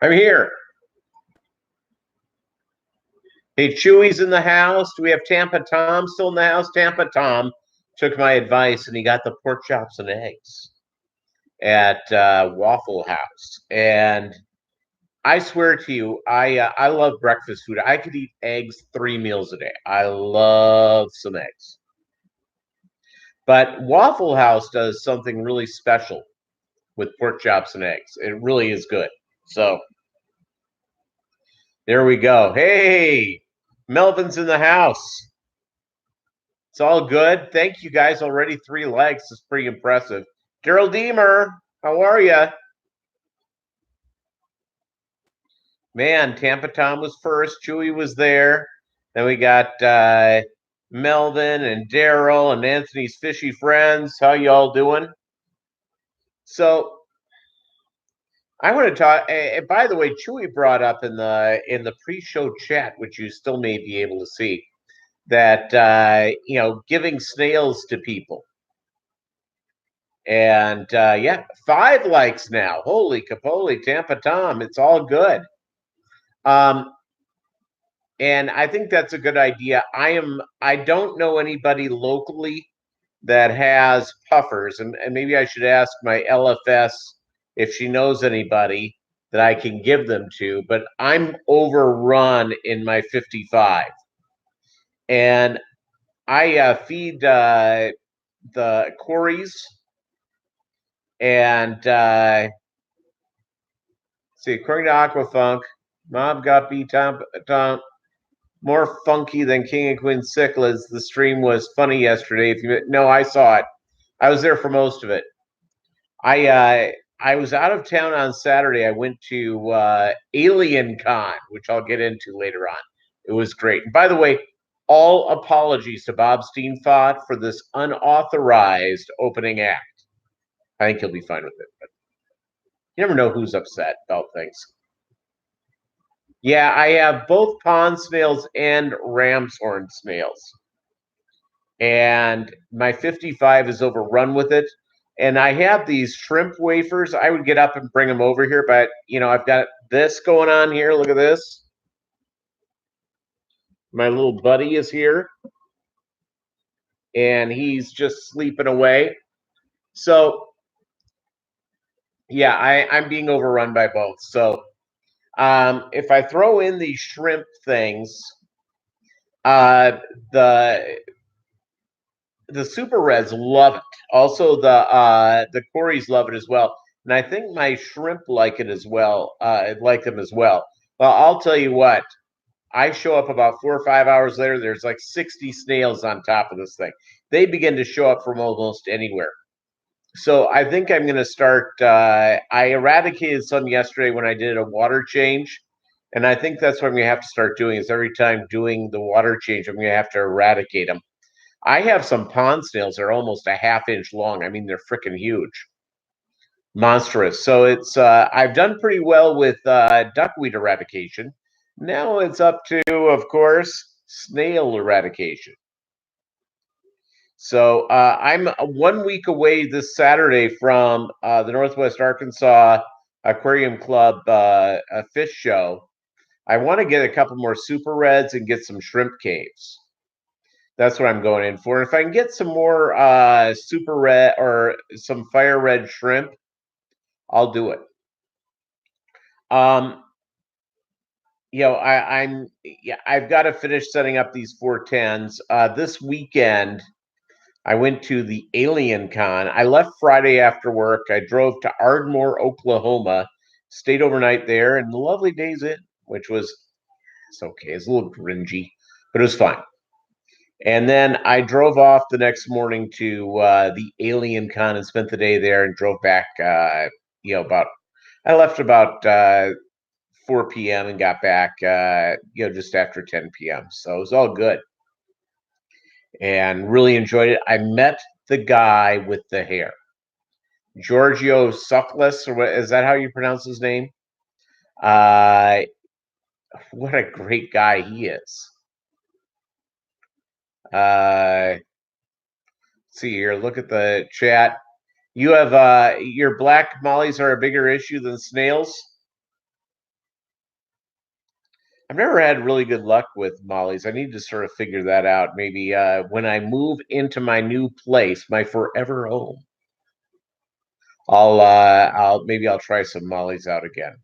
I'm here. Hey, Chewy's in the house. Do we have Tampa Tom still in the house? Tampa Tom took my advice and he got the pork chops and eggs at Waffle House. And I swear to you, I love breakfast food. I could eat eggs 3 meals a day. I love some eggs. But Waffle House does something really special with pork chops and eggs. It really is good. So there we go. Hey, Melvin's in the house. It's all good. Thank you guys. Already 3 likes. It's pretty impressive. Daryl Deemer, how are you? Man, Tampa Tom was first. Chewy was there. Then we got Melvin and Daryl and Anthony's fishy friends. How y'all doing? So I want to talk. And by the way, Chewy brought up in the pre-show chat, which you still may be able to see, that giving snails to people. And yeah, 5 likes now. Holy capoli, Tampa Tom. It's all good. And I think that's a good idea. I don't know anybody locally that has puffers, and maybe I should ask my LFS if she knows anybody that I can give them to, but I'm overrun in my 55. And I feed the Corys and see, according to Aquafunk, Mob Guppy, Tom, more funky than King and Queen Cichlids. The stream was funny yesterday. No, I saw it. I was there for most of it. I was out of town on Saturday. I went to Alien Con, which I'll get into later on. It was great. And by the way, all apologies to Bob Steenfott for this unauthorized opening act. I think he'll be fine with it, but you never know who's upset about things. Yeah, I have both pond snails and ram's horn snails. And my 55 is overrun with it. And I have these shrimp wafers. I would get up and bring them over here, but I've got this going on here. Look at this. My little buddy is here. And he's just sleeping away. So yeah, I'm being overrun by both. So if I throw in these shrimp things, the Super Reds love it. Also, the Corys love it as well, and I think my shrimp like it as well. Like them as well. Well, I'll tell you what. I show up about 4 or 5 hours later. There's like 60 snails on top of this thing. They begin to show up from almost anywhere. So I think I'm going to start. I eradicated some yesterday when I did a water change. And I think that's what I'm going to have to start doing is every time doing the water change, I'm going to have to eradicate them. I have some pond snails that are almost a ½ inch long. I mean, they're freaking huge. Monstrous. So it's I've done pretty well with duckweed eradication. Now it's up to, of course, snail eradication. So I'm 1 week away this Saturday from the Northwest Arkansas Aquarium Club a fish show. I want to get a couple more super reds and get some shrimp caves. That's what I'm going in for. If I can get some more super red or some fire red shrimp, I'll do it. I've got to finish setting up these 410s. This weekend, I went to the Alien Con. I left Friday after work. I drove to Ardmore, Oklahoma, stayed overnight there, and the lovely days in, which was it's okay. It's a little cringy, but it was fine. And then I drove off the next morning to the Alien Con and spent the day there and drove back. I left about 4 p.m. and got back, just after 10 p.m. So it was all good. And really enjoyed it. I met the guy with the hair, Giorgio Suckless, or what is that how you pronounce his name? What a great guy he is. See here, look at the chat. You have your black mollies are a bigger issue than snails. I've never had really good luck with mollies. I need to sort of figure that out. Maybe when I move into my new place, my forever home, I'll try some mollies out again.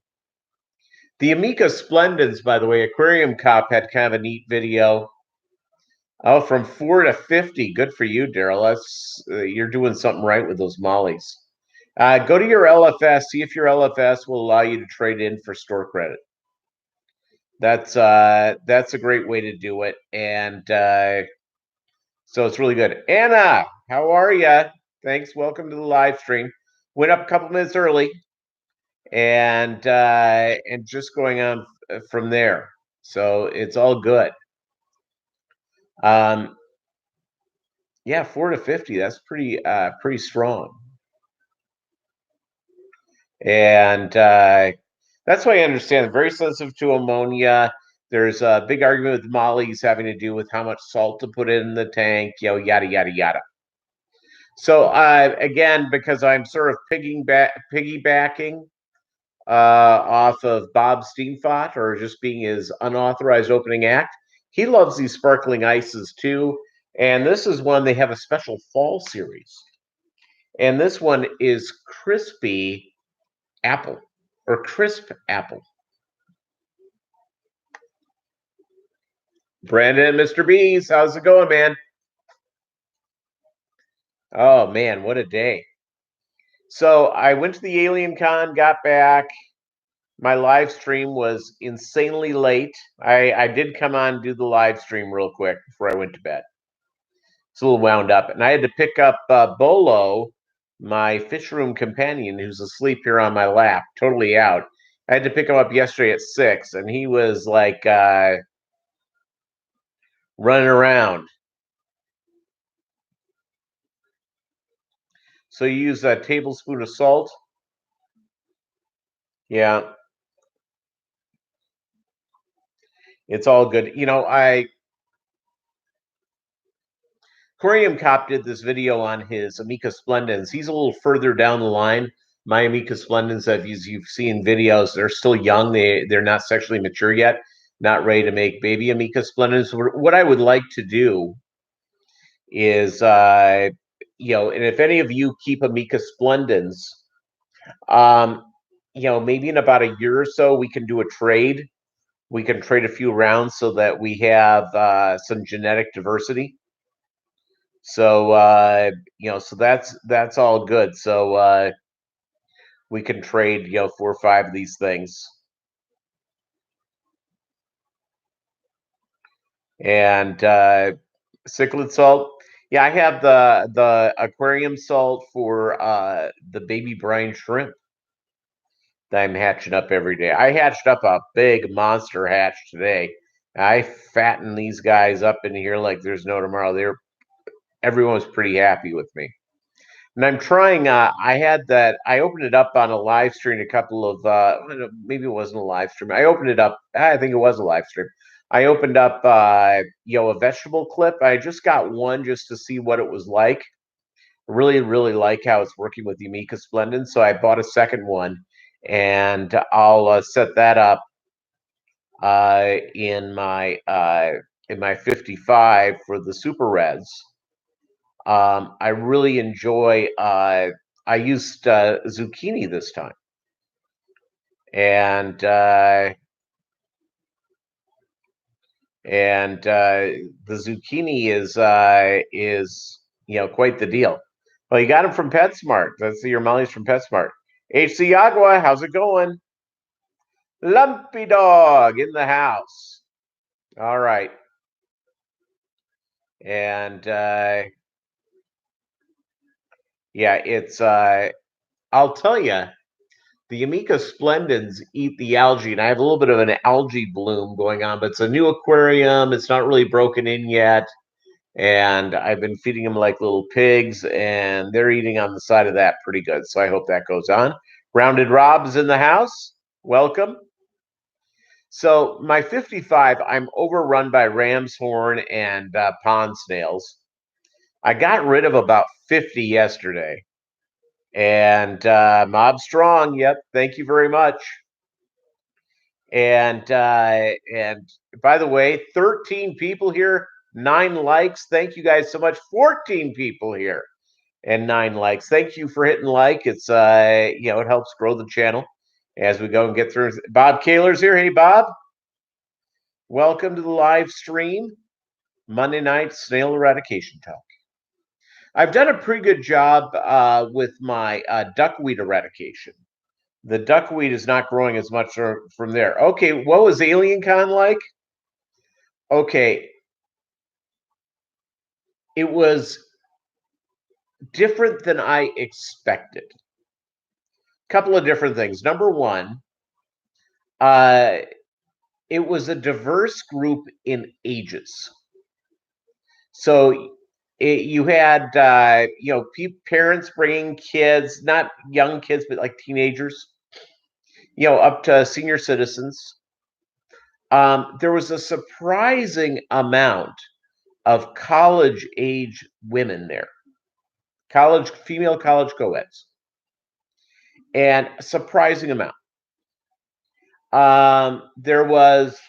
The Ameca Spendens, by the way, Aquarium Cop had kind of a neat video. Oh, from 4 to 50. Good for you, Daryl. That's you're doing something right with those mollies. Go to your LFS, see if your LFS will allow you to trade in for store credit. That's a great way to do it, and so it's really good. Anna, how are you? Thanks. Welcome to the live stream. Went up a couple minutes early, and just going on from there. So it's all good. Yeah, 4 to 50. That's pretty strong, and that's why I understand. Very sensitive to ammonia. There's a big argument with mollies having to do with how much salt to put in the tank. Yada yada yada. So again, because I'm sort of piggybacking off of Bob Steenfott, or just being his unauthorized opening act, he loves these sparkling ices too. And this is one they have a special fall series. And this one is crispy apple or crisp apple. Brandon, Mr. Bees, how's it going, man? Oh man, what a day. So I went to the Alien Con, got back. My live stream was insanely late. I did come on and do the live stream real quick before I went to bed. It's a little wound up. And I had to pick up Bolo, my fish room companion, who's asleep here on my lap, totally out. I had to pick him up yesterday at 6, and he was like running around. So you use a tablespoon of salt. Yeah. It's all good. Aquarium Cop did this video on his Ameca Spendens. He's a little further down the line. My Ameca Spendens, as you've seen videos, they're still young. They're not sexually mature yet, not ready to make baby Ameca Spendens. What I would like to do is, and if any of you keep Ameca Spendens, um, maybe in about a year or so, we can do a trade. We can trade a few rounds so that we have some genetic diversity. So so that's all good. So we can trade 4 or 5 of these things, and cichlid salt. Yeah, I have the aquarium salt for the baby brine shrimp that I'm hatching up every day. I hatched up a big monster hatch today. I fatten these guys up in here like there's no tomorrow. Everyone's pretty happy with me. And I'm trying. I opened it up on a live stream. A couple of maybe it wasn't a live stream. I opened it up. I think it was a live stream. I opened up a vegetable clip. I just got one just to see what it was like. Really, really like how it's working with the Ameca Splendens. So I bought a second one, and I'll set that up in my 55 for the Super Reds. I really enjoy. I used zucchini this time, and the zucchini is quite the deal. Well, you got them from PetSmart. That's your mollies from PetSmart. HC Agua, how's it going? Lumpy Dog in the house. All right, and yeah, it's. I'll tell you, the Ameca Splendens eat the algae, and I have a little bit of an algae bloom going on, but it's a new aquarium. It's not really broken in yet, and I've been feeding them like little pigs, and they're eating on the side of that pretty good. So I hope that goes on. Rounded Rob's in the house. Welcome. So my 55, I'm overrun by ram's horn and pond snails. I got rid of about 50 yesterday. And Mob Strong, yep, thank you very much. And by the way, 13 people here, 9 likes. Thank you guys so much. 14 people here and 9 likes. Thank you for hitting like. It's it helps grow the channel as we go and get through. Bob Kaler's here. Hey Bob. Welcome to the live stream. Monday night Snail Eradication Talk. I've done a pretty good job with my duckweed eradication. The duckweed is not growing as much from there. Okay, what was AlienCon like? Okay, it was different than I expected. Couple of different things. Number one, it was a diverse group in ages. So you had parents bringing kids, not young kids, but like teenagers, up to senior citizens. There was a surprising amount of college age women there, female college co-eds, and a surprising amount. There was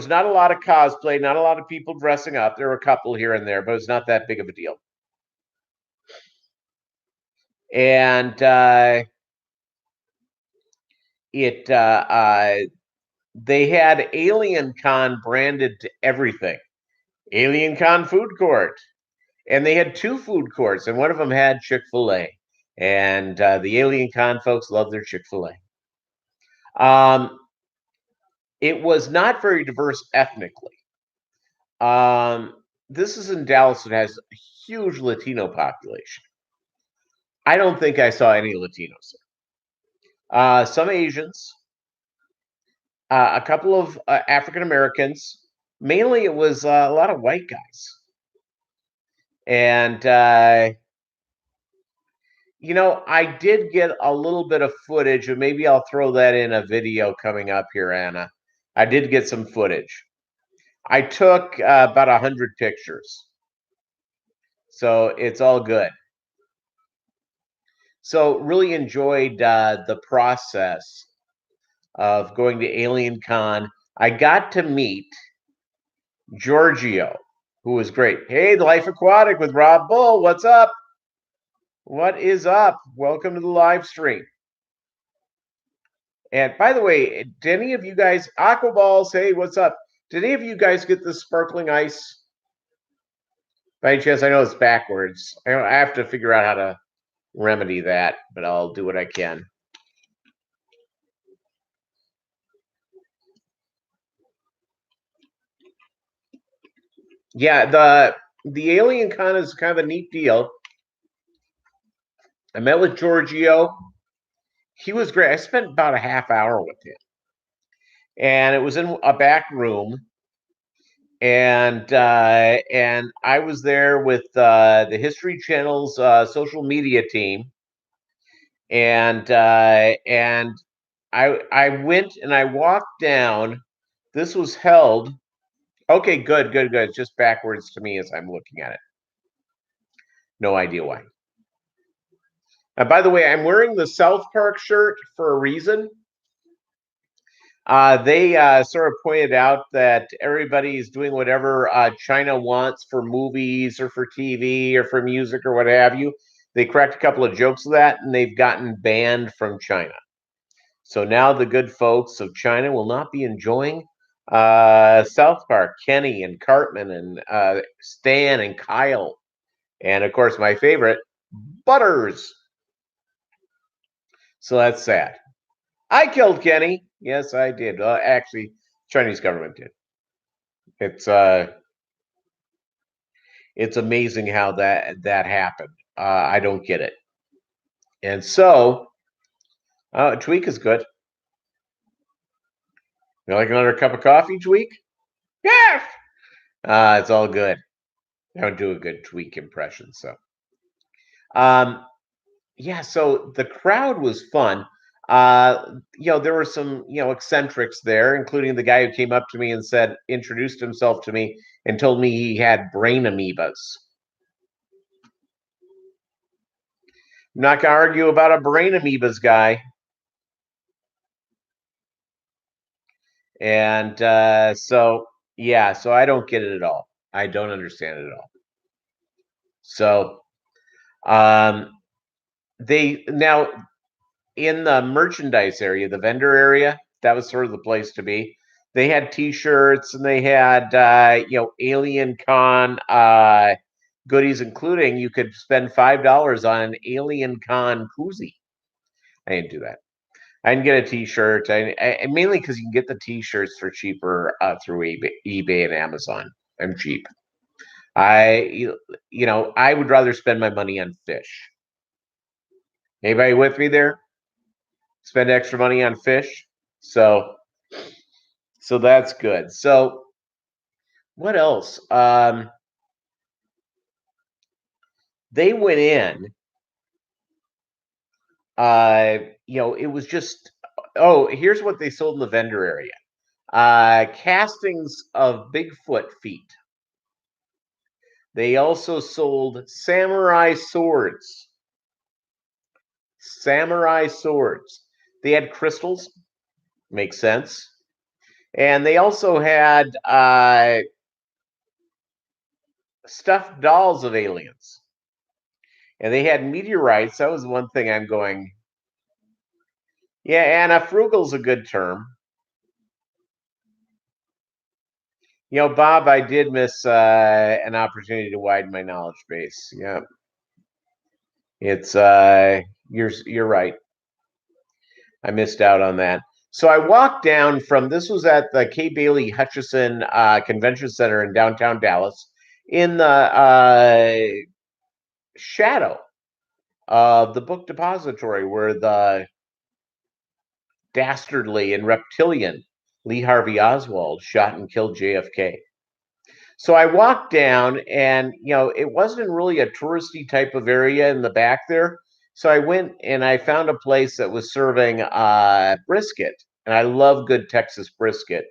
not a lot of cosplay, not a lot of people dressing up. There were a couple here and there, but it's not that big of a deal. And they had AlienCon branded to everything. AlienCon food court. And they had 2 food courts, and one of them had Chick-fil-A. And the AlienCon folks love their Chick-fil-A. It was not very diverse ethnically. This is in Dallas. It has a huge Latino population. I don't think I saw any Latinos there. Some Asians, a couple of African Americans. Mainly, it was a lot of white guys. And I did get a little bit of footage, and maybe I'll throw that in a video coming up here, Anna. I did get some footage. I took about 100 pictures. So it's all good. So really enjoyed the process of going to AlienCon. I got to meet Giorgio, who was great. Hey, The Life Aquatic with Rob Bull. What's up? What is up? Welcome to the live stream. And by the way, did any of you guys, Aquaballs, hey, what's up? Did any of you guys get the sparkling ice? By any chance, I know it's backwards. I have to figure out how to remedy that, but I'll do what I can. Yeah, the AlienCon is kind of a neat deal. I met with Giorgio. He was great. I spent about a half hour with him. And it was in a back room. And I was there with the History Channel's social media team. And I went and I walked down. This was held. Okay, good. It's just backwards to me as I'm looking at it. No idea why. By the way, I'm wearing the South Park shirt for a reason. They sort of pointed out that everybody's doing whatever China wants for movies or for TV or for music or what have you. They cracked a couple of jokes of that, and they've gotten banned from China. So now the good folks of China will not be enjoying South Park. Kenny and Cartman and Stan and Kyle. And, of course, my favorite, Butters. So that's sad. I killed Kenny. Yes, I did. Actually, Chinese government did. It's amazing how that happened. I don't get it. And so, Tweak is good. You like another cup of coffee, Tweak? Yes. It's all good. I don't do a good Tweak impression, so. Yeah. So the crowd was fun. There were some, eccentrics there, including the guy who came up to me and introduced himself to me and told me he had brain amoebas. I'm not going to argue about a brain amoebas guy. And so yeah, so I don't get it at all. I don't understand it at all. So um, they now in the merchandise area, the vendor area, that was sort of the place to be. They had T-shirts and they had Alien Con goodies, including you could spend $5 on an Alien Con koozie. I didn't do that. I can get a T-shirt, I mainly because you can get the T-shirts for cheaper through eBay and Amazon. I'm cheap. I would rather spend my money on fish. Anybody with me there? Spend extra money on fish. So that's good. So what else? They went in. It was just. Oh, here's what they sold in the vendor area: castings of Bigfoot feet. They also sold samurai swords. Samurai swords. They had crystals. Makes sense. And they also had stuffed dolls of aliens. And they had meteorites. That was one thing I'm going, yeah, Anna, frugal's a good term. Bob, I did miss an opportunity to widen my knowledge base. Yeah. It's you're right. I missed out on that. So I walked down from this was at the K. Bailey Hutchison Convention Center in downtown Dallas in the shadow of the book depository where the dastardly and reptilian Lee Harvey Oswald shot and killed JFK. So I walked down, and it wasn't really a touristy type of area in the back there. So I went and I found a place that was serving brisket, and I love good Texas brisket.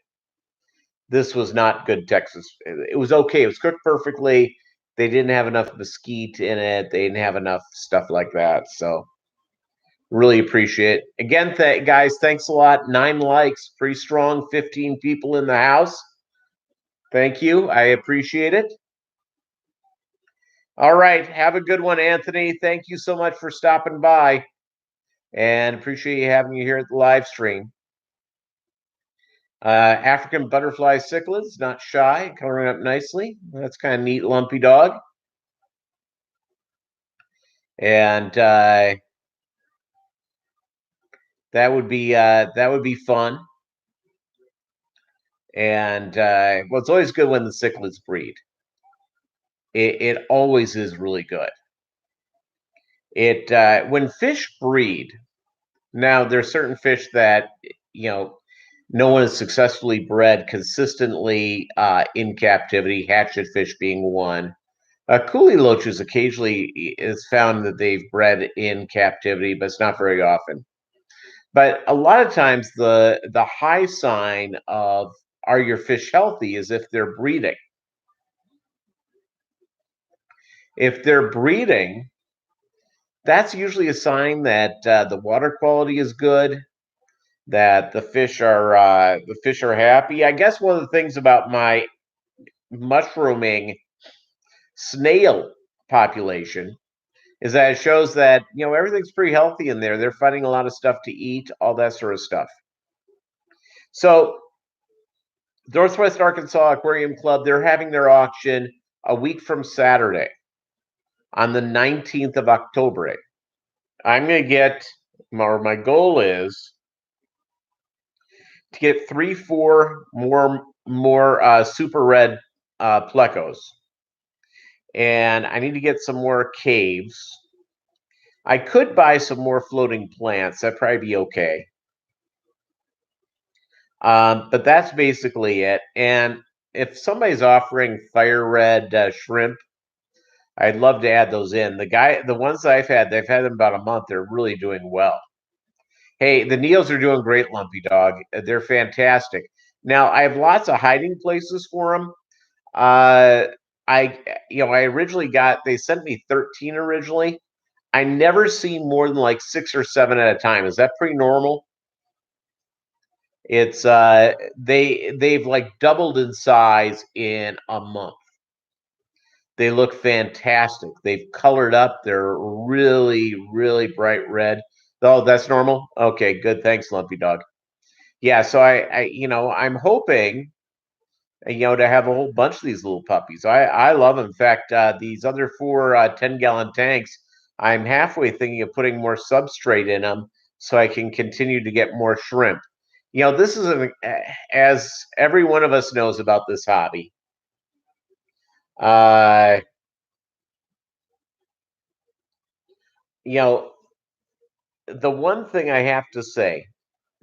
This was not good Texas. It was okay. It was cooked perfectly. They didn't have enough mesquite in it. They didn't have enough stuff like that. So really appreciate it. Again, guys, thanks a lot. 9 likes, pretty strong. 15 people in the house. Thank you. I appreciate it. All right. Have a good one, Anthony. Thank you so much for stopping by and appreciate you having you here at the live stream. African butterfly cichlids, not shy, coloring up nicely. That's kind of neat, lumpy dog. And that would be fun. And well, it's always good when the cichlids breed. It always is really good. When fish breed, now there's certain fish that no one has successfully bred consistently in captivity. Hatchet fish being one. Coolie loaches occasionally is found that they've bred in captivity, but it's not very often. But a lot of times the high sign of are your fish healthy is if they're breeding. If they're breeding, that's usually a sign that the water quality is good, that the fish are happy. I guess one of the things about my mushrooming snail population is that it shows that everything's pretty healthy in there. They're finding a lot of stuff to eat, all that sort of stuff. So Northwest Arkansas Aquarium Club, they're having their auction a week from Saturday on the 19th of October. I'm going to get, or my goal is to get 3-4 more super red plecos. And I need to get some more caves. I could buy some more floating plants. That'd probably be okay. But that's basically it. And if somebody's offering fire red shrimp, I'd love to add those in. The ones I've had, they've had them about a month. They're really doing well. Hey, the Neos are doing great, Lumpy Dog. They're fantastic. Now I have lots of hiding places for them. I originally they sent me 13 originally. I never see more than like 6 or 7 at a time. Is that pretty normal? It's they've like doubled in size in a month. They look fantastic. They've colored up. They're really, really bright red. Oh, that's normal. Okay, good. Thanks, Lumpy Dog. Yeah, so I'm hoping, to have a whole bunch of these little puppies. I love them. In fact, these other four 10-gallon tanks, I'm halfway thinking of putting more substrate in them so I can continue to get more shrimp. This is as every one of us knows about this hobby. Uh, you know, the one thing I have to say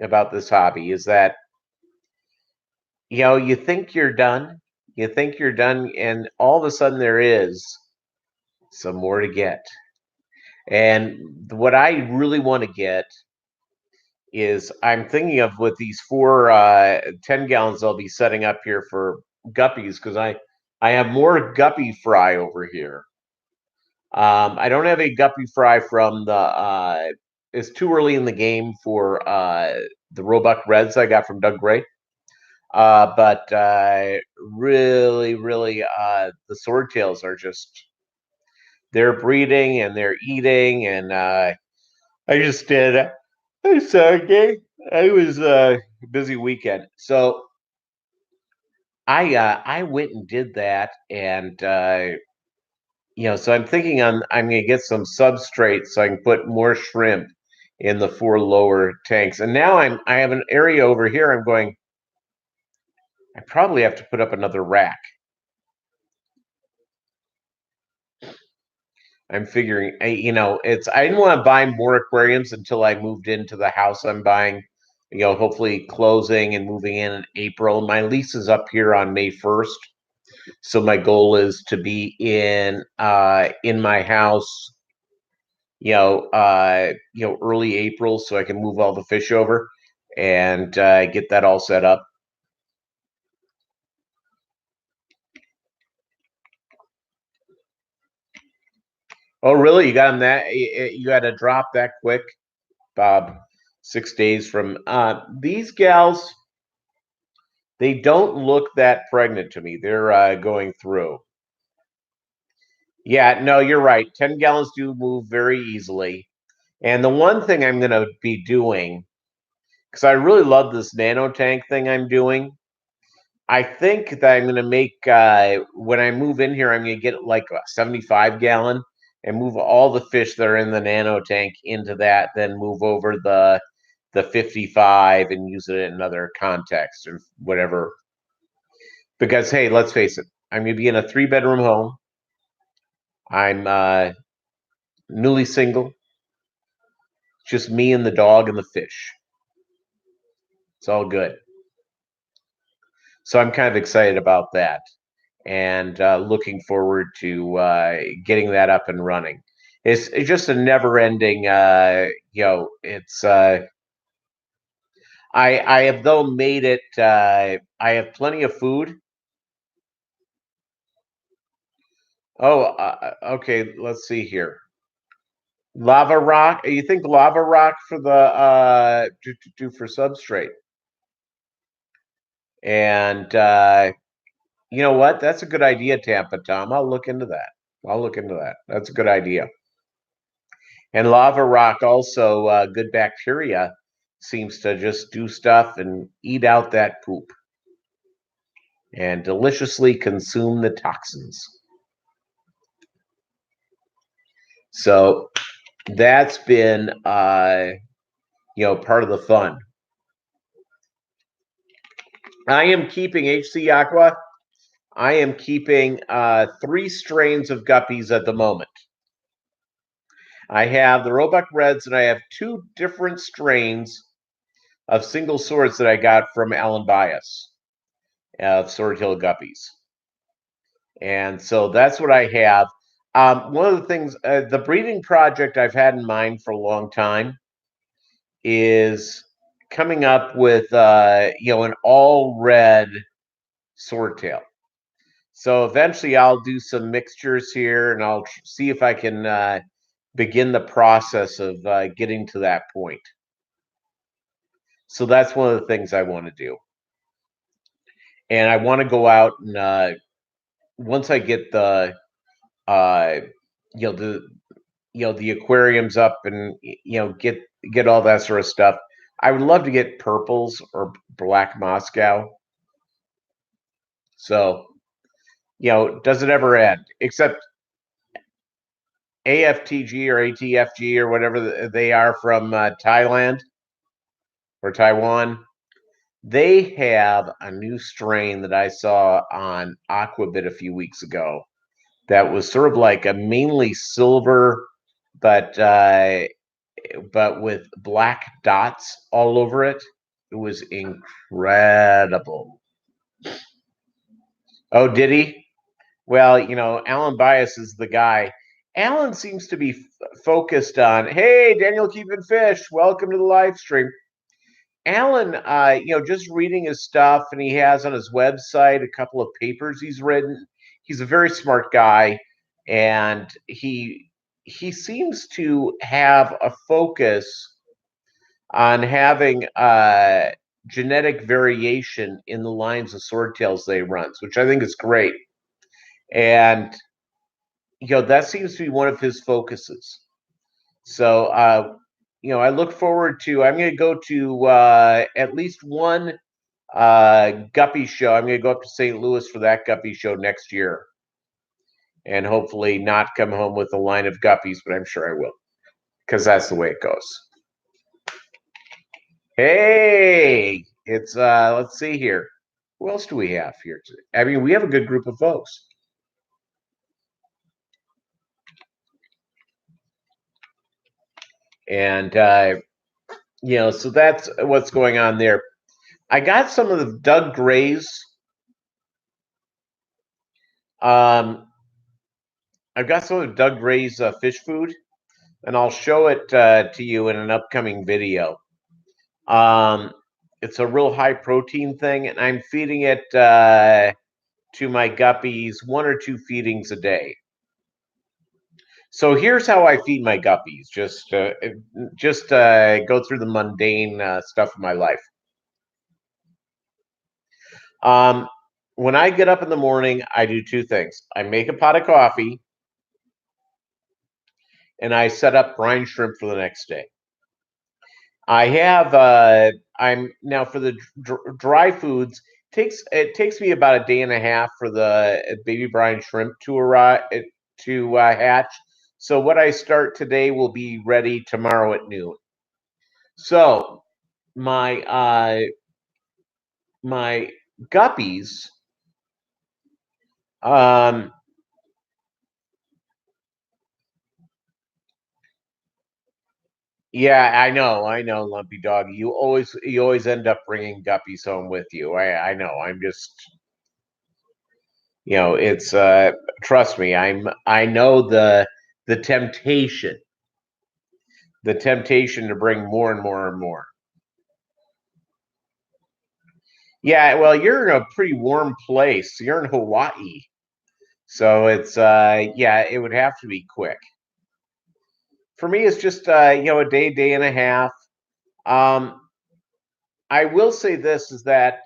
about this hobby is that, you think you're done, and all of a sudden there is some more to get. And what I really want to get is I'm thinking of with these four 10 gallons I'll be setting up here for guppies because I have more guppy fry over here. I don't have a guppy fry from the. It's too early in the game for the Roebuck Reds I got from Doug Gray. But really, really, the swordtails are just they're breeding and they're eating, and I just did. I'm sorry, Dave. I was busy weekend, so I went and did that, and so I'm thinking I'm going to get some substrate so I can put more shrimp in the four lower tanks. And now I have an area over here. I'm going. I probably have to put up another rack. I'm figuring, I didn't want to buy more aquariums until I moved into the house I'm buying. Hopefully closing and moving in April. My lease is up here on May 1st, so my goal is to be in my house early April so I can move all the fish over and get that all set up. Oh, really? You got them that? You had to drop that quick, Bob? 6 days from these gals. They don't look that pregnant to me. They're going through. Yeah, no, you're right. 10 gallons do move very easily. And the one thing I'm going to be doing, because I really love this nano tank thing I'm doing, I think that I'm going to make, when I move in here, I'm going to get like a 75-gallon and move all the fish that are in the nano tank into that, then move over the 55 and use it in another context or whatever. Because, hey, let's face it, I'm going to be in a 3-bedroom home. I'm newly single. Just me and the dog and the fish. It's all good. So I'm kind of excited about that and looking forward to getting that up and running. It's just a never-ending. It's I have though made it. I have plenty of food. Oh, okay. Let's see here. Lava rock. You think lava rock for the for substrate? And you know what? That's a good idea, Tampa Tom. I'll look into that. That's a good idea. And lava rock also good bacteria seems to just do stuff and eat out that poop and deliciously consume the toxins. So that's been part of the fun. I am keeping HC Aqua. I am keeping 3 strains of guppies at the moment. I have the Roebuck Reds, and I have 2 different strains of single swords that I got from Alan Bias of Sword Hill Guppies. And so that's what I have. One of the things, the breeding project I've had in mind for a long time is coming up with, an all red swordtail. So eventually I'll do some mixtures here and I'll see if I can begin the process of getting to that point. So that's one of the things I want to do. And I want to go out and once I get the uh, you know the the aquariums up and get all that sort of stuff. I would love to get purples or black Moscow. So does it ever end? Except AFTG or ATFG or whatever they are from Thailand or Taiwan. They have a new strain that I saw on Aquabit a few weeks ago that was sort of like a mainly silver, but with black dots all over it. It was incredible. Oh, did he? Well, Alan Bias is the guy. Alan seems to be focused on, hey, Daniel Keeping Fish, welcome to the live stream. Alan, just reading his stuff, and he has on his website a couple of papers he's written. He's a very smart guy, and he seems to have a focus on having genetic variation in the lines of swordtails they runs, which I think is great. And that seems to be one of his focuses. So I look forward to. I'm going to go to at least one guppy show. I'm going to go up to St. Louis for that guppy show next year, and hopefully not come home with a line of guppies, but I'm sure I will, because that's the way it goes. Hey, it's let's see here. Who else do we have here today? I mean, we have a good group of folks. And so that's what's going on there. I got some of the Doug Gray's. I've got some of Doug Gray's fish food, and I'll show it to you in an upcoming video. It's a real high protein thing, and I'm feeding it to my guppies 1 or 2 feedings a day. So here's how I feed my guppies. Just go through the mundane stuff of my life. When I get up in the morning, I do 2 things. I make a pot of coffee, and I set up brine shrimp for the next day. I have I'm now for the dry foods. It takes me about a day and a half for the baby brine shrimp to arrive to hatch. So what I start today will be ready tomorrow at noon. So my guppies, yeah, I know, Lumpy Dog. You always end up bringing guppies home with you. I know. I'm just, it's trust me. I know the temptation, to bring more and more and more. Yeah, well, you're in a pretty warm place. You're in Hawaii, so it's yeah, it would have to be quick. For me, it's just a day and a half. I will say this is that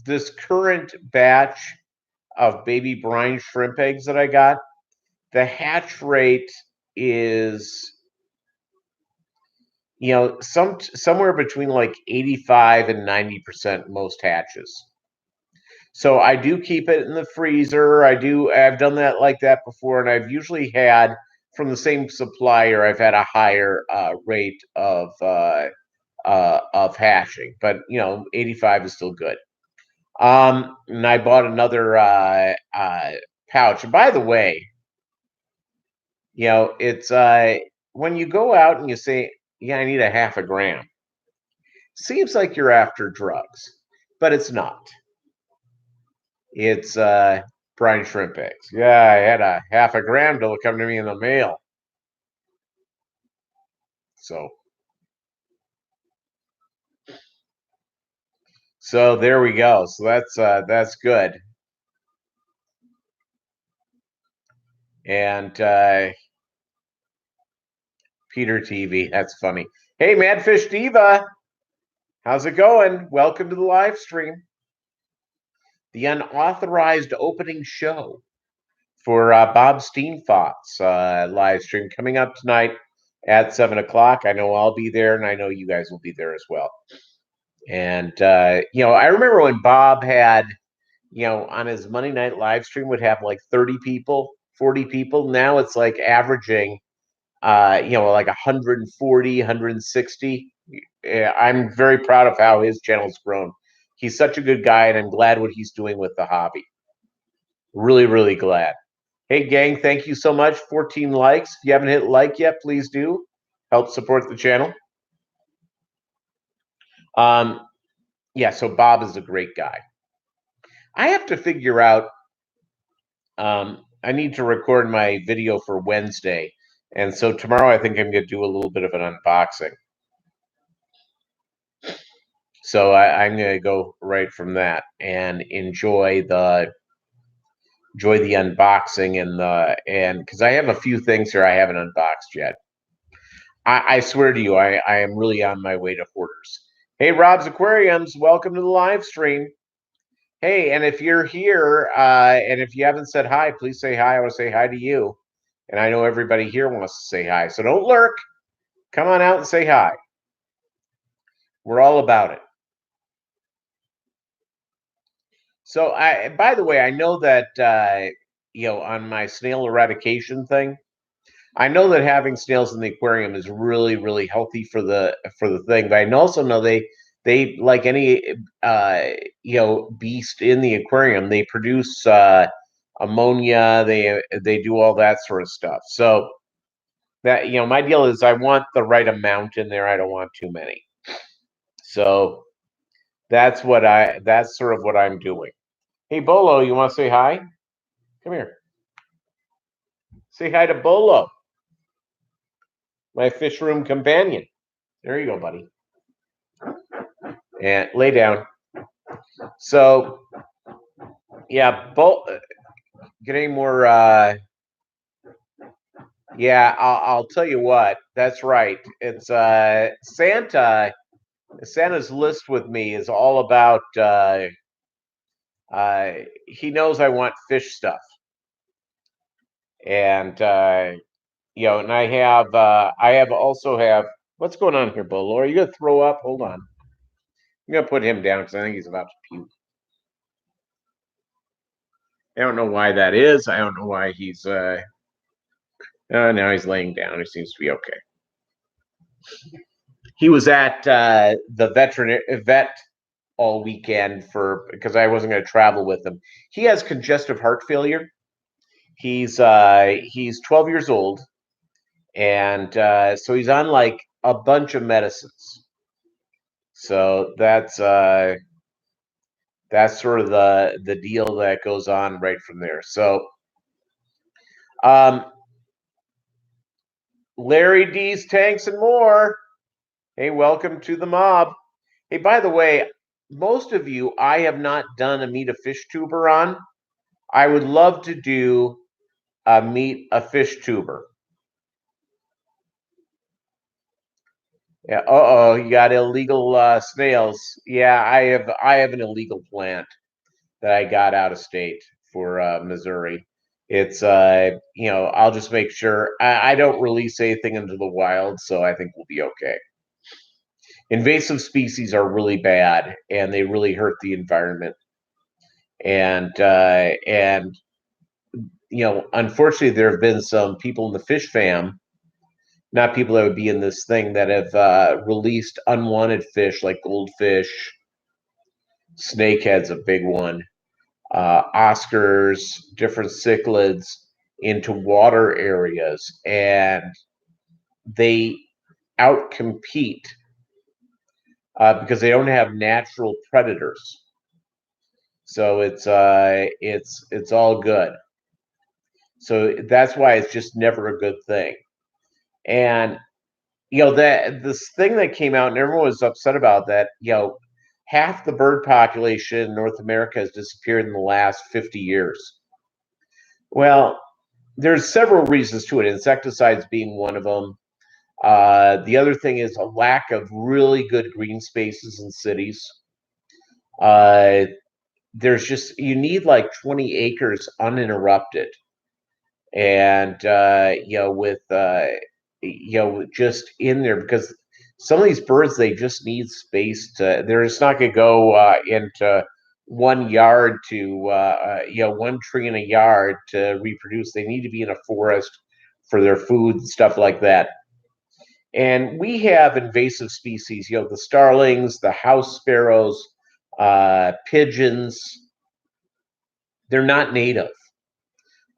this current batch of baby brine shrimp eggs that I got, the hatch rate is somewhere between like 85 and 90% most hatches. So I do keep it in the freezer. I've done that like that before, and I've usually had from the same supplier. I've had a higher rate of hatching, but 85 is still good. And I bought another pouch. And by the way, it's when you go out and you say, "Yeah, I need a half a gram," seems like you're after drugs, but it's not. It's brine shrimp eggs. Yeah, I had a half a gram to come to me in the mail. So there we go. So that's good. And Peter TV, that's funny. Hey, Madfish Diva. How's it going? Welcome to the live stream. The unauthorized opening show for Bob Steenfott's live stream coming up tonight at 7 o'clock. I know I'll be there, and I know you guys will be there as well. And, I remember when Bob had, on his Monday night live stream would have like 30 people, 40 people. Now it's like averaging, like 140, 160. I'm very proud of how his channel's grown. He's such a good guy, and I'm glad what he's doing with the hobby. Really, really glad. Hey, gang, thank you so much. 14 likes. If you haven't hit like yet, please do. Help support the channel. So Bob is a great guy. I have to figure out, I need to record my video for Wednesday. And so tomorrow I think I'm going to do a little bit of an unboxing. So I'm going to go right from that and enjoy the unboxing and because I have a few things here I haven't unboxed yet. I swear to you, I am really on my way to hoarders. Hey, Rob's Aquariums, welcome to the live stream. Hey, and if you're here and if you haven't said hi, please say hi. I want to say hi to you. And I know everybody here wants to say hi. So don't lurk. Come on out and say hi. We're all about it. So, by the way, I know that, on my snail eradication thing, I know that having snails in the aquarium is really, really healthy for the thing. But I also know they like any beast in the aquarium, they produce ammonia. They do all that sort of stuff. So that my deal is I want the right amount in there. I don't want too many. So that's sort of what I'm doing. Hey, Bolo, you want to say hi? Come here. Say hi to Bolo, my fish room companion. There you go, buddy. And lay down. So, yeah, get any more? Yeah, I'll tell you what. That's right. It's Santa. Santa's list with me is all about. He knows I want fish stuff, and and I also have. What's going on here, Bolo? Are you gonna throw up? Hold on. I'm gonna put him down because I think he's about to puke. I don't know why that is. I don't know why he's. Now he's laying down. He seems to be okay. He was at the vet all weekend because I wasn't going to travel with him. He has congestive heart failure. He's 12 years old, and so he's on like a bunch of medicines. So that's sort of the deal that goes on right from there. So, Larry D's Tanks and More. Hey, welcome to the mob. Hey, by the way, most of you I have not done a meet a fish tuber on. I would love to do a meet a fish tuber. Yeah. You got illegal snails. Yeah, I have an illegal plant that I got out of state for Missouri. It's I'll just make sure I don't release anything into the wild, so I think we'll be okay. Invasive species are really bad, and they really hurt the environment. And unfortunately, there have been some people in the fish fam, not people that would be in this thing, that have released unwanted fish like goldfish, snakehead's a big one, Oscars, different cichlids into water areas, and they outcompete because they don't have natural predators. So it's all good. So that's why it's just never a good thing. And that this thing that came out and everyone was upset about that, half the bird population in North America has disappeared in the last 50 years. Well, there's several reasons to it, insecticides being one of them. The other thing is a lack of really good green spaces in cities. Uh, there's just, you need like 20 acres uninterrupted, and with just in there, because some of these birds, they just need space to, they're just not going to go into one yard to one tree in a yard to reproduce. They need to be in a forest for their food and stuff like that. And we have invasive species, the starlings, the house sparrows, pigeons. They're not native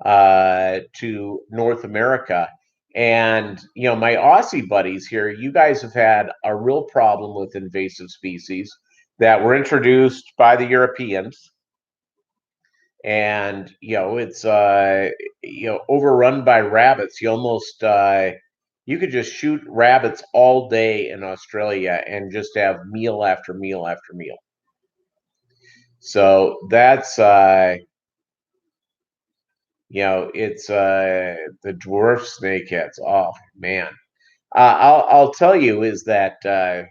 to North America. And, my Aussie buddies here, you guys have had a real problem with invasive species that were introduced by the Europeans. And, it's, overrun by rabbits. You could just shoot rabbits all day in Australia and just have meal after meal after meal. So that's, it's the dwarf snakeheads. Oh man, I'll tell you is that the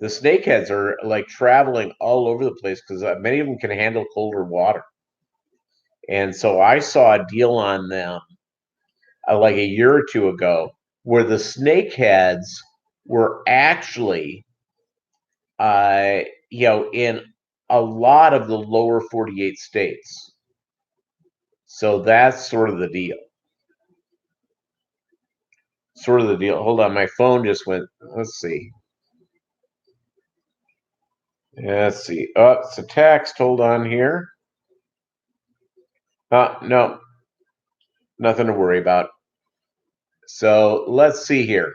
snakeheads are like traveling all over the place because many of them can handle colder water. And so I saw a deal on them like a year or two ago where the snakeheads were actually, in a lot of the lower 48 states. So that's sort of the deal. Hold on, my phone just went. Let's see. Let's see. Oh, it's a text. Hold on here. No, nothing to worry about. So let's see here.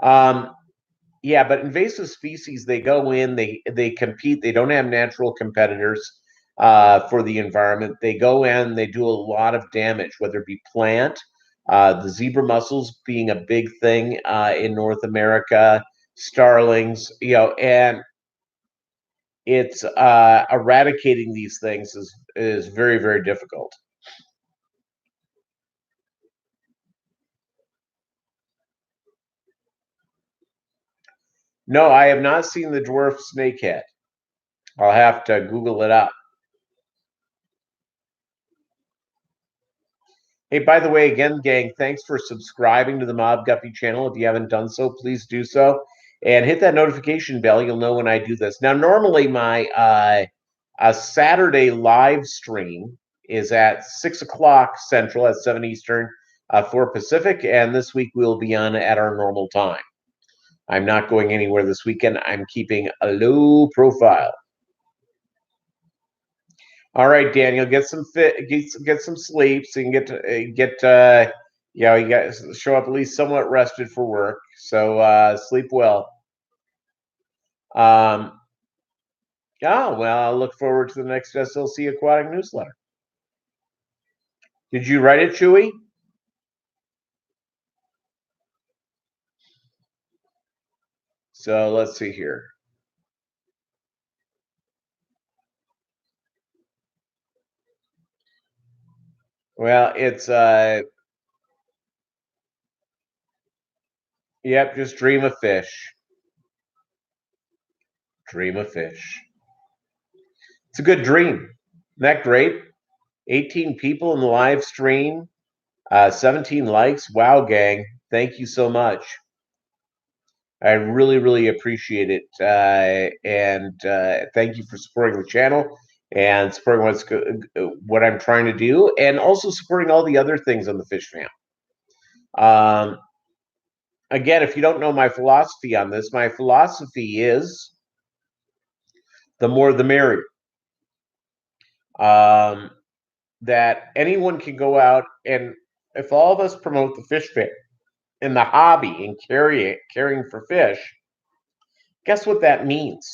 Yeah, but invasive species, they go in, they compete. They don't have natural competitors for the environment. They go in, they do a lot of damage, whether it be plant, the zebra mussels being a big thing in North America, starlings, and it's eradicating these things is very, very difficult. No, I have not seen the dwarf snakehead. I'll have to Google it up. Hey, by the way, again, gang, thanks for subscribing to the Mob Guppy channel. If you haven't done so, please do so. And hit that notification bell. You'll know when I do this. Now, normally my a Saturday live stream is at 6 o'clock Central, at 7 Eastern, 4 Pacific. And this week we'll be on at our normal time. I'm not going anywhere this weekend. I'm keeping a low profile. All right, Daniel, get some sleep so you can you got to show up at least somewhat rested for work. So sleep well. Oh well, I'll look forward to the next SLC Aquatic newsletter. Did you write it, Chewy? So let's see here. Well, it's yep, just dream of fish. Dream of fish. It's a good dream. Isn't that great? 18 people in the live stream, 17 likes. Wow, gang. Thank you so much. I really, really appreciate it. And thank you for supporting the channel and supporting what I'm trying to do, and also supporting all the other things on the Fish Fam. Again, if you don't know my philosophy on this, my philosophy is the more the merrier. That anyone can go out, and if all of us promote the Fish Fam in the hobby and caring for fish, guess what that means?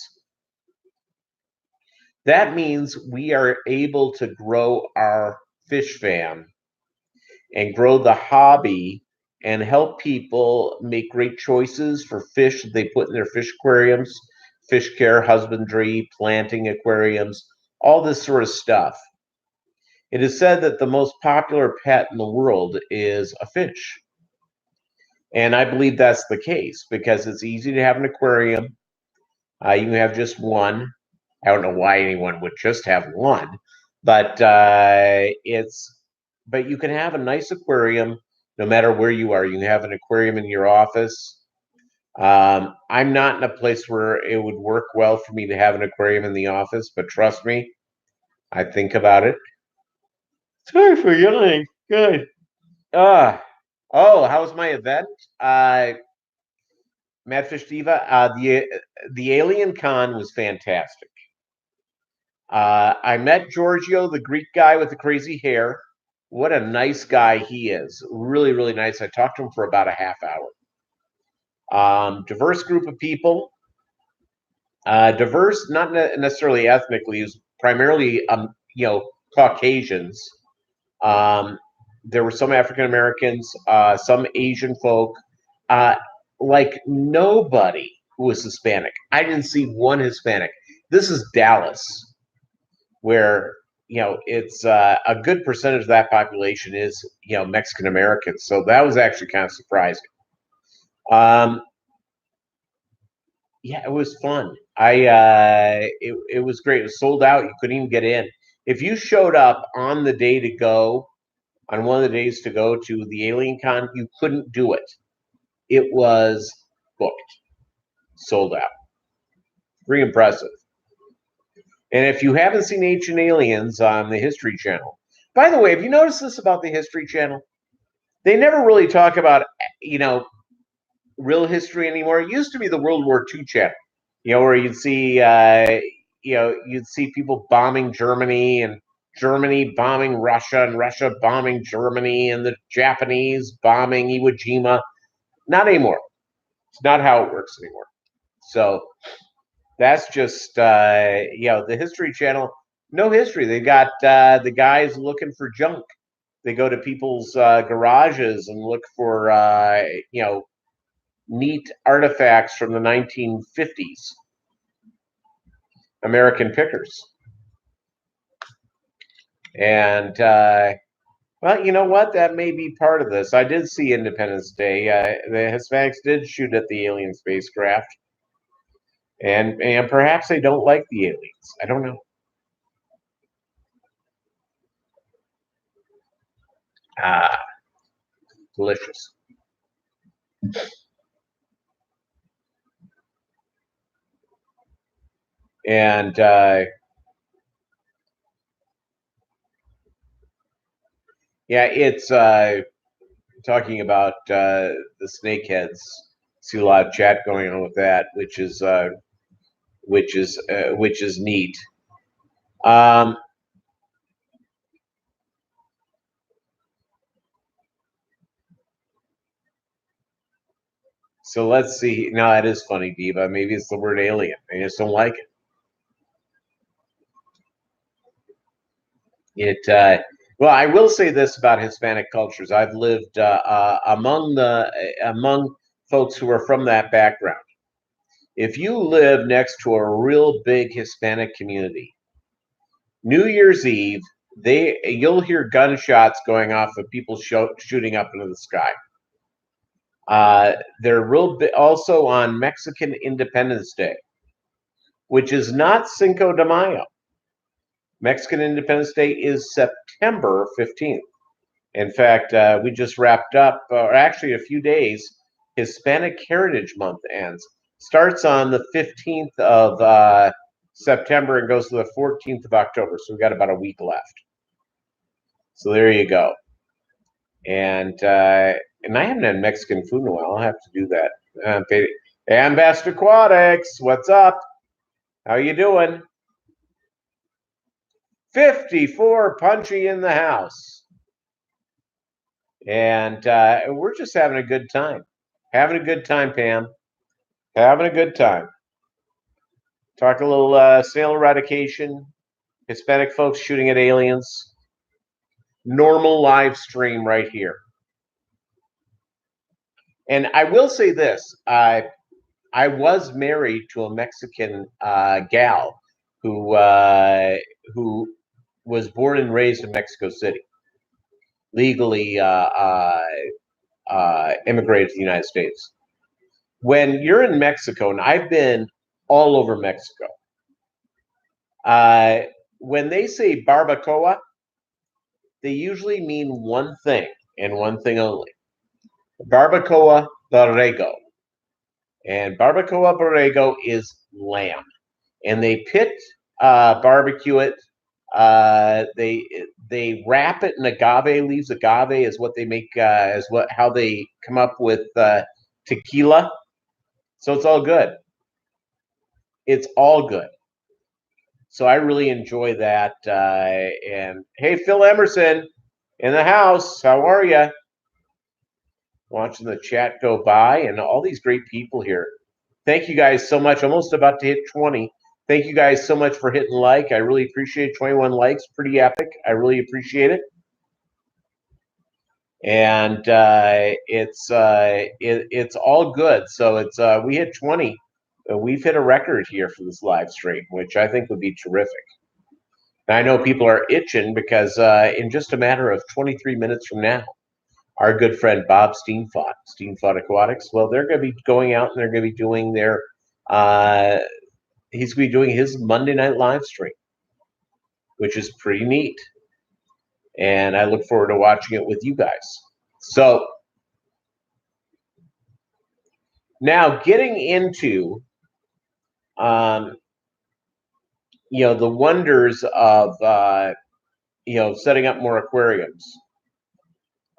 That means we are able to grow our fish fam and grow the hobby and help people make great choices for fish that they put in their fish aquariums, fish care, husbandry, planting aquariums, all this sort of stuff. It is said that the most popular pet in the world is a fish. And I believe that's the case because it's easy to have an aquarium. You can have just one. I don't know why anyone would just have one, but but you can have a nice aquarium no matter where you are. You can have an aquarium in your office. I'm not in a place where it would work well for me to have an aquarium in the office, but trust me, I think about it. Sorry for yelling. Good. Uh, how was my event? Uh, Madfish Diva. The Alien Con was fantastic. I met Giorgio, the Greek guy with the crazy hair. What a nice guy he is. Really, really nice. I talked to him for about a half hour. Diverse group of people. Diverse, not necessarily ethnically. It was primarily, Caucasians. Um, there were some African Americans, some Asian folk. Uh, like nobody who was Hispanic. I didn't see one Hispanic. This is Dallas, where it's a good percentage of that population is Mexican Americans. So that was actually kind of surprising. Um, yeah, it was fun. It was great. It was sold out. You couldn't even get in. If you showed up on the day to go, on one of the days to go to the Alien Con, you couldn't do it. It was booked, sold out. Pretty impressive. And if you haven't seen Ancient Aliens on the History Channel, by the way, have you noticed this about the History Channel? They never really talk about, you know, real history anymore. It used to be the World War II channel, where you'd see people bombing Germany and Germany bombing Russia and Russia bombing Germany and the Japanese bombing Iwo Jima. Not anymore. It's not how it works anymore. So that's just, the History Channel. No history. They got the guys looking for junk. They go to people's garages and look for, neat artifacts from the 1950s, American pickers. And, well, you know what? That may be part of this. I did see Independence Day. The Hispanics did shoot at the alien spacecraft. And perhaps they don't like the aliens. I don't know. Ah, delicious. And yeah, it's talking about the snakeheads. See a lot of chat going on with that, which is neat. Um, so let's see. No, that is funny, Diva. Maybe it's the word alien. I just don't like it. Well, I will say this about Hispanic cultures. I've lived among folks who are from that background. If you live next to a real big Hispanic community, New Year's Eve, you'll hear gunshots going off of people shooting up into the sky. They're also on Mexican Independence Day, which is not Cinco de Mayo. Mexican Independence Day is September 15th. In fact, we just wrapped up, or actually a few days, Hispanic Heritage Month ends. Starts on the 15th of September and goes to the 14th of October. So we've got about a week left. So there you go. And I haven't had Mexican food in a while. I'll have to do that. Hey, Ambassador Aquatics, what's up? How you doing? 54 Punchy in the house. And we're just having a good time. Having a good time, Pam. Having a good time. Talk a little Snail Eradication, Hispanic folks shooting at aliens. Normal live stream right here. And I will say this: I was married to a Mexican gal who was born and raised in Mexico City, legally immigrated to the United States. When you're in Mexico, and I've been all over Mexico, when they say barbacoa, they usually mean one thing and one thing only: barbacoa borrego. And barbacoa borrego is lamb, and they barbecue it. They wrap it in agave leaves. Agave is what they make, how they come up with tequila. So it's all good. It's all good. So I really enjoy that. And hey, Phil Emerson in the house, how are you? Watching the chat go by, and all these great people here. Thank you guys so much. Almost about to hit 20. Thank you guys so much for hitting like. I really appreciate it. 21 likes. Pretty epic. I really appreciate it. And it's all good. So it's we hit 20. We've hit a record here for this live stream, which I think would be terrific. And I know people are itching because in just a matter of 23 minutes from now, our good friend Bob Steenfott, Steenfott Aquatics, well, they're going to be going out and they're going to be doing their he's going to be doing his Monday night live stream, which is pretty neat. And I look forward to watching it with you guys. So now getting into, the wonders of, setting up more aquariums.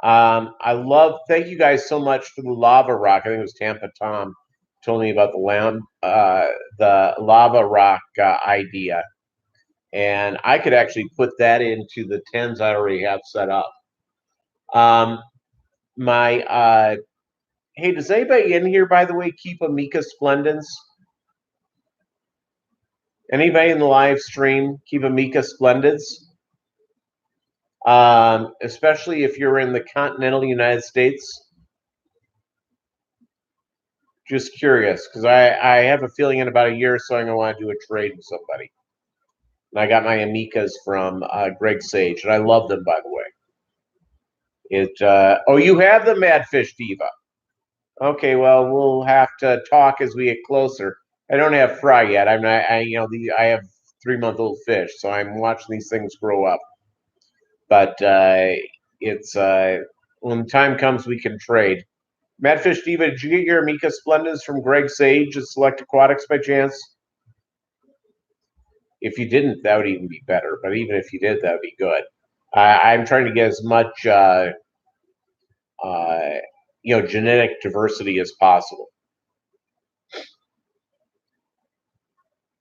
Thank you guys so much for the lava rock. I think it was Tampa Tom told me about the lava rock idea. And I could actually put that into the 10s I already have set up. Hey, does anybody in here, by the way, keep Ameca Spendens? Anybody in the live stream keep Ameca Spendens? Especially if you're in the continental United States. Just curious, because I have a feeling in about a year or so I'm going to want to do a trade with somebody. And I got my Amecas from Greg Sage, and I love them, by the way. Oh, you have the Madfish Diva. Okay, well, we'll have to talk as we get closer. I don't have fry yet. I have 3-month-old fish, so I'm watching these things grow up. But when time comes, we can trade. Madfish Diva, did you get your Ameca Spendens from Greg Sage at Select Aquatics by chance? If you didn't, that would even be better. But even if you did, that would be good. I'm trying to get as much, genetic diversity as possible.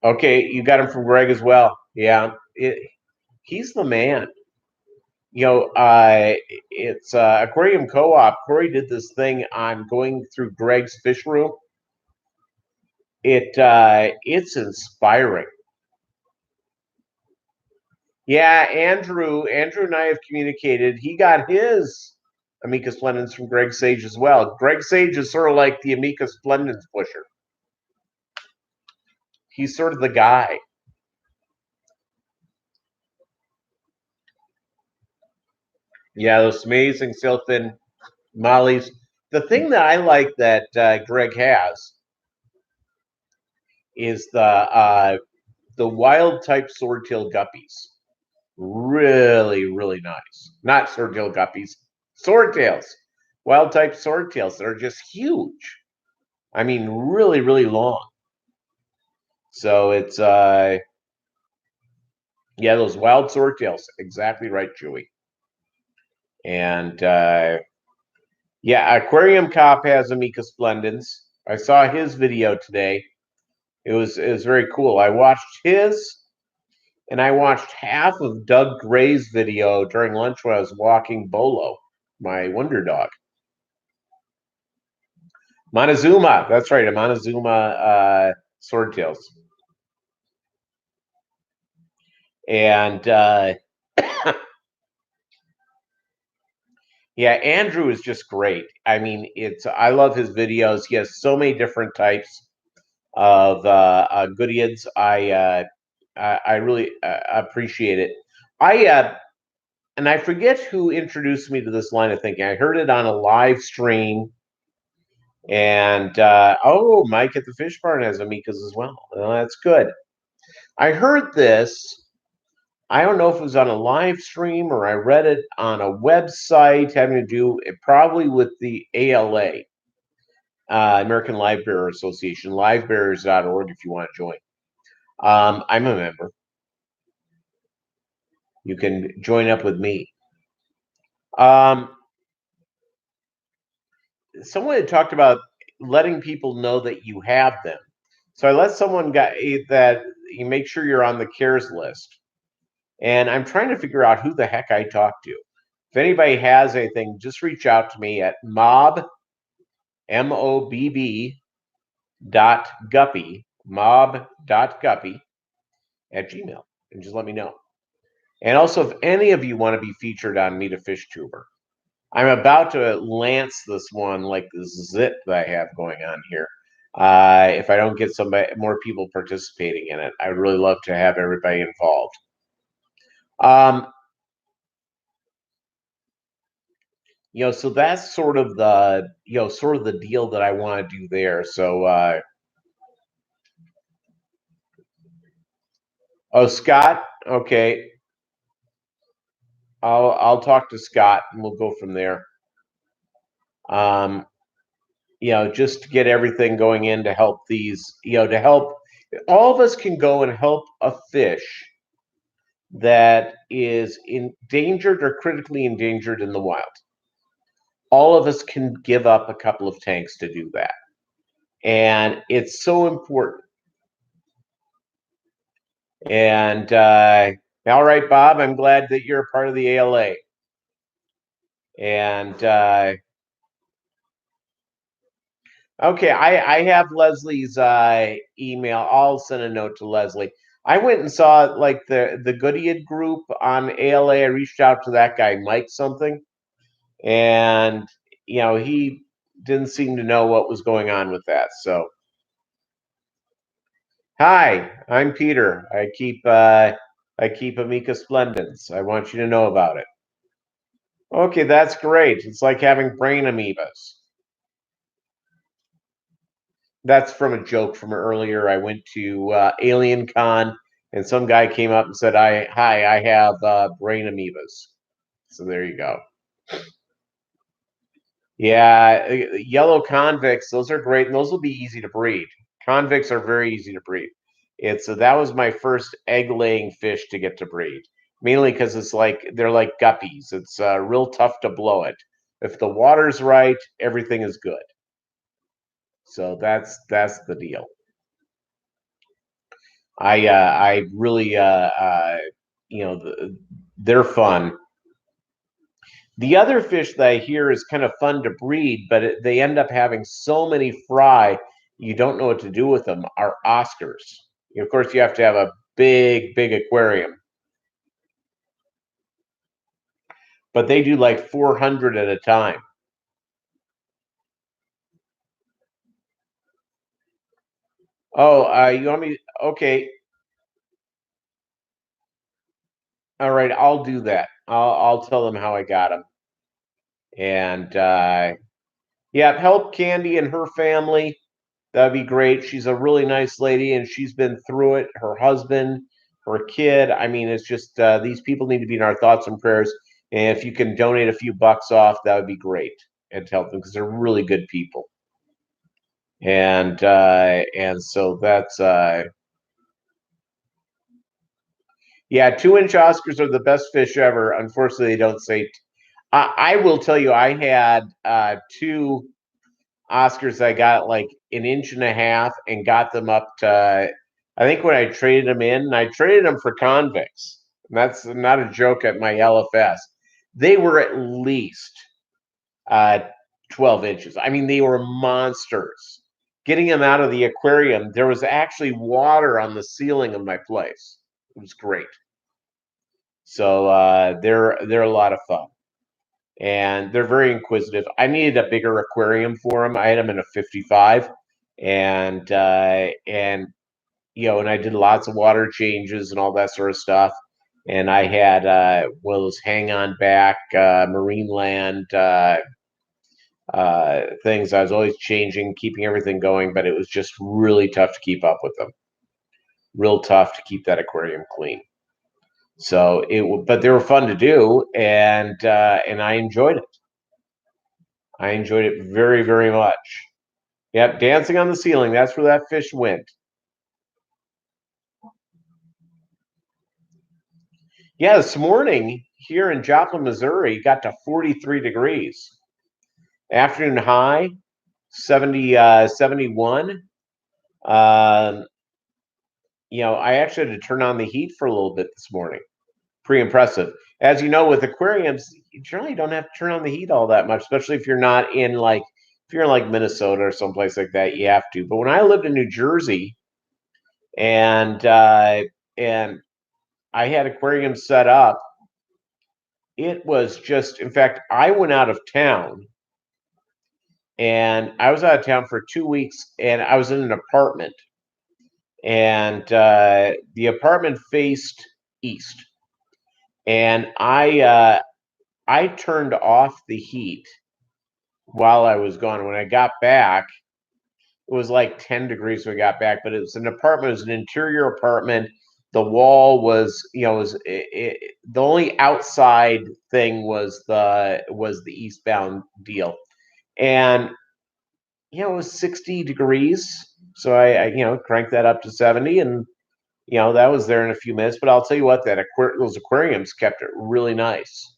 Okay, you got him from Greg as well. Yeah, he's the man. It's Aquarium Co-op. Corey did this thing on going through Greg's fish room. It's inspiring. Yeah, Andrew and I have communicated. He got his Ameca Spendens from Greg Sage as well. Greg Sage is sort of like the Ameca Spendens pusher. He's sort of the guy. Yeah, those amazing sail-fin mollies. The thing that I like that Greg has is the wild type swordtail guppies. Really, really nice. Not swordtail guppies, swordtails. Wild type swordtails that are just huge. I mean, really, really long. So it's those wild swordtails. Exactly right, Chewy. And Aquarium Cop has Ameca Spendens. I saw his video today. It was very cool. I watched his, and I watched half of Doug Gray's video during lunch when I was walking Bolo, my wonder dog. Montezuma, that's right, a Montezuma swordtails. And Andrew is just great. I mean, I love his videos. He has so many different types of goodieds. I really appreciate it. and I forget who introduced me to this line of thinking. I heard it on a live stream, and oh, Mike at the Fish Barn has Amecas as well. Well, that's good. I heard this. I don't know if it was on a live stream or I read it on a website having to do probably with the ALA, American Live Bearer Association, livebearers.org if you want to join. I'm a member. You can join up with me. Someone had talked about letting people know that you have them. So I let someone get that you make sure you're on the cares list. And I'm trying to figure out who the heck I talk to. If anybody has anything, just reach out to me at mobb dot guppy at gmail and just let me know. And also, if any of you want to be featured on Meet a Fish Tuber, I'm about to lance this one like this zit that I have going on here. If I don't get more people participating in it, I'd really love to have everybody involved. So that's sort of the deal that I want to do there. So, oh, Scott, okay, I'll talk to Scott and we'll go from there. Just to get everything going in to help these, to help all of us can go and help a fish that is endangered or critically endangered in the wild. All of us can give up a couple of tanks to do that. And it's so important. And all right, Bob, I'm glad that you're a part of the ALA. And okay, I have Leslie's email. I'll send a note to Leslie. I went and saw like the Goodyear group on ALA. I reached out to that guy, Mike something, and he didn't seem to know what was going on with that. So, hi, I'm Peter. I keep Ameca Spendens. I want you to know about it. Okay, that's great. It's like having brain amoebas. That's from a joke from earlier. I went to Alien Con, and some guy came up and said, "Hi, I have brain amoebas." So there you go. Yeah, yellow convicts. Those are great, and those will be easy to breed. Convicts are very easy to breed. That was my first egg-laying fish to get to breed, mainly because they're like guppies. It's real tough to blow it. If the water's right, everything is good. So that's the deal. I really they're fun. The other fish that I hear is kind of fun to breed, but they end up having so many fry you don't know what to do with them. Are Oscars? Of course, you have to have a big aquarium, but they do like 400 at a time. Oh, you want me? Okay, all right, I'll do that. I'll tell them how I got them, and yeah, help Candy and her family. That'd be great. She's a really nice lady, and she's been through it. Her husband, her kid. I mean, it's just these people need to be in our thoughts and prayers. And if you can donate a few bucks off, that would be great, and to help them because they're really good people. And so that's yeah. 2-inch Oscars are the best fish ever. Unfortunately, they don't say. I will tell you, I had two Oscars I got like an inch and a half and got them up to, I think when I traded them in, and I traded them for convicts. And that's not a joke at my LFS. They were at least uh, 12 inches. I mean, they were monsters. Getting them out of the aquarium, there was actually water on the ceiling of my place. It was great. So they're a lot of fun. And they're very inquisitive. I needed a bigger aquarium for them. I had them in a 55, and and I did lots of water changes and all that sort of stuff. and I had one of those hang on back Marineland things. I was always changing, keeping everything going, but it was just really tough to keep up with them. Real tough to keep that aquarium clean. So but they were fun to do, and I enjoyed it. I enjoyed it very, very much. Yep, dancing on the ceiling. That's where that fish went. Yeah, this morning here in Joplin, Missouri, got to 43 degrees. Afternoon high, 71. Um, I actually had to turn on the heat for a little bit this morning. Pretty impressive. As you know, with aquariums, you generally don't have to turn on the heat all that much, especially if you're not in if you're in like Minnesota or someplace like that, you have to. But when I lived in New Jersey and I had aquariums set up, it was just, in fact, I went out of town and I was out of town for 2 weeks and I was in an apartment and the apartment faced east. And I turned off the heat while I was gone. When I got back, it was like 10 degrees when we got back, but it was an apartment, it was an interior apartment. The wall was, the only outside thing was the eastbound deal. And it was 60 degrees. So I cranked that up to 70 and that was there in a few minutes. But I'll tell you what, those aquariums kept it really nice.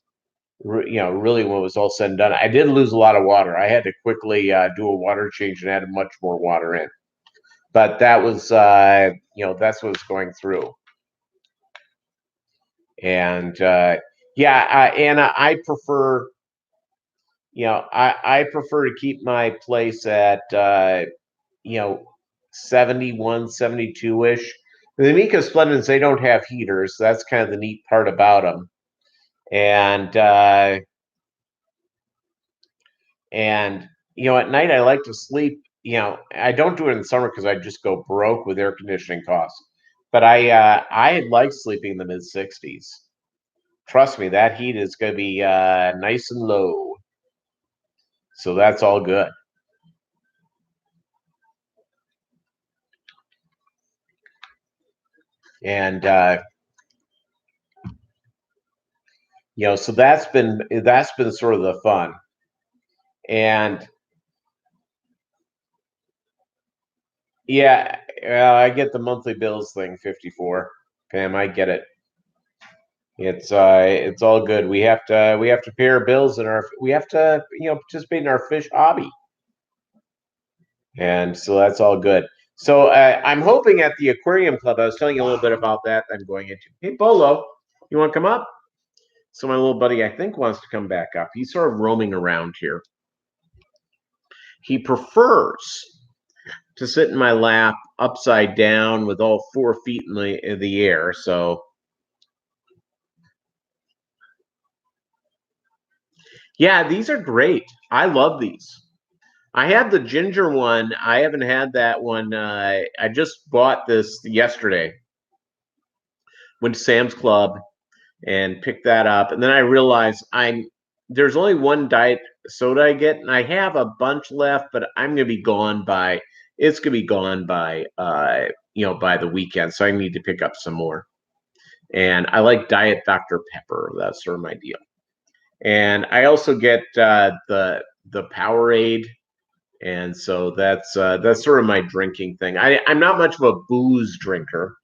Really when it was all said and done. I did lose a lot of water. I had to quickly do a water change and add much more water in. But that was, that's what was going through. And Anna, I prefer, I prefer to keep my place at, 71, 72-ish. The Ameca Spendens, they don't have heaters. So that's kind of the neat part about them. And at night I like to sleep. I don't do it in the summer because I just go broke with air conditioning costs. But I like sleeping in the mid 60s. Trust me, that heat is going to be nice and low. So that's all good. And so that's been sort of the fun. And yeah, I get the monthly bills thing, 54. Pam, I get it. It's all good. We have to pay our bills and we have to participate in our fish hobby, and so that's all good. So I'm hoping at the aquarium club. I was telling you a little bit about that. I'm going into. Hey, Bolo, you want to come up? So my little buddy, I think, wants to come back up. He's sort of roaming around here. He prefers to sit in my lap upside down with all 4 feet in the air. So yeah, these are great. I love these. I have the ginger one. I haven't had that one. I just bought this yesterday. Went to Sam's Club and picked that up, and then I realized there's only one diet soda I get, and I have a bunch left, but I'm gonna be gone by. It's gonna be gone by by the weekend, so I need to pick up some more. And I like Diet Dr. Pepper. That's sort of my deal. And I also get the Powerade. And so that's sort of my drinking thing. I'm not much of a booze drinker.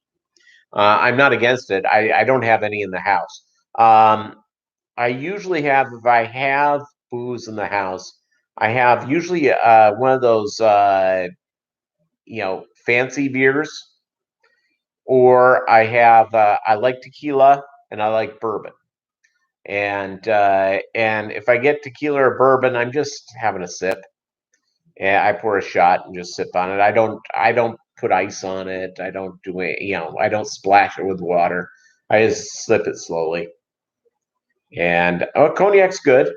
I'm not against it. I don't have any in the house. I usually have, if I have booze in the house, I have usually one of those fancy beers, or I like tequila and I like bourbon. And if I get tequila or bourbon, I'm just having a sip. And I pour a shot and just sip on it. I don't put ice on it. I don't do it, I don't splash it with water. I just sip it slowly. And cognac's good.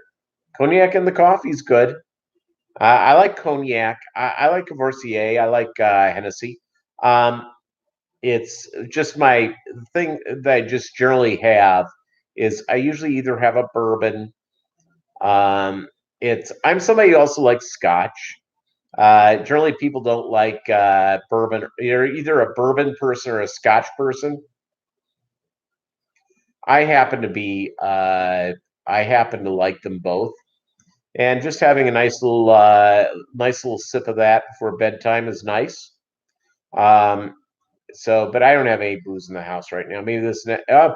Cognac and the coffee's good. I like cognac. I like Courvoisier. I like Hennessy. it's just my thing that I just generally have is I usually either have a bourbon. It's I'm somebody who also likes scotch. Generally, people don't like bourbon. You're either a bourbon person or a scotch person. I happen to be. I happen to like them both, and just having a nice little sip of that before bedtime is nice. Um, so, but I don't have any booze in the house right now. Maybe this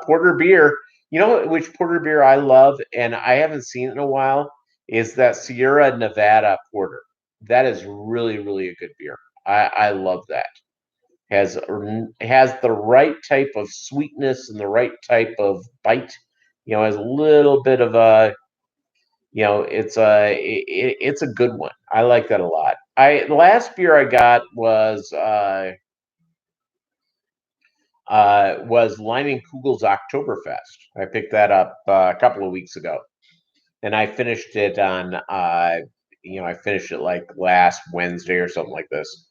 porter beer. You know which porter beer I love, and I haven't seen it in a while. Is that Sierra Nevada porter? That is really, really a good beer. I love that. Has the right type of sweetness and the right type of bite. You know, has a little bit of a it's a good one. I like that a lot. The last beer I got was Kugel's Oktoberfest. I picked that up a couple of weeks ago, and I finished it on I finished it like last Wednesday or something like this,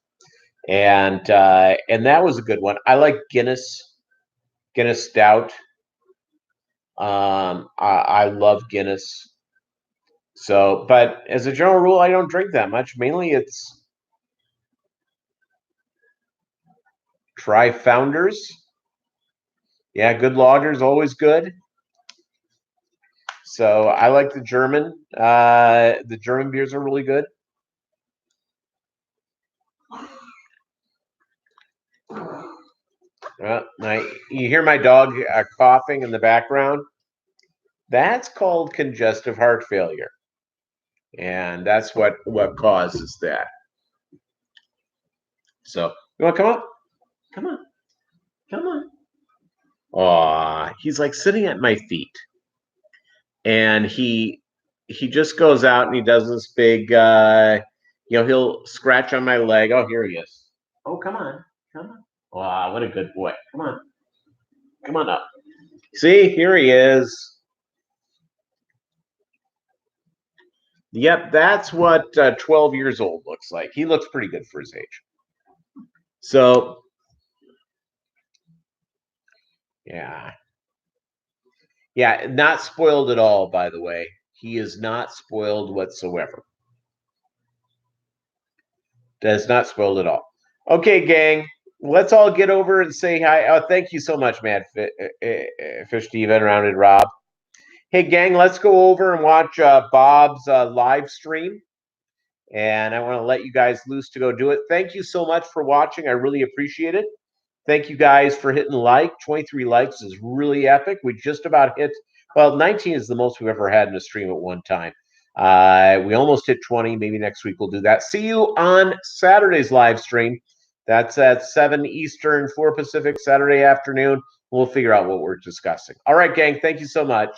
and that was a good one. I like Guinness Stout. I love Guinness. So, but as a general rule, I don't drink that much. Mainly, it's try Founders. Yeah, good lagers, always good. So I like the German. The German beers are really good. You hear my dog coughing in the background. That's called congestive heart failure, and that's what causes that. So you want to come up? Come on, come on. Aw, he's like sitting at my feet, and he just goes out and he does this big. He'll scratch on my leg. Oh, here he is. Oh, come on, come on. Wow, what a good boy. Come on up. See, here he is. Yep, that's what 12 years old looks like. He looks pretty good for his age. So, yeah. Yeah, not spoiled at all, by the way. He is not spoiled whatsoever. Does not spoiled at all. Okay, gang, let's all get over and say hi. Oh, thank you so much, man. Fish Steven, Rounded Rob. Hey, gang, let's go over and watch Bob's live stream. And I want to let you guys loose to go do it. Thank you so much for watching. I really appreciate it. Thank you guys for hitting like. 23 likes is really epic. We just about hit, well, 19 is the most we've ever had in a stream at one time. We almost hit 20. Maybe next week we'll do that. See you on Saturday's live stream. That's at 7 Eastern, 4 Pacific, Saturday afternoon. We'll figure out what we're discussing. All right, gang. Thank you so much.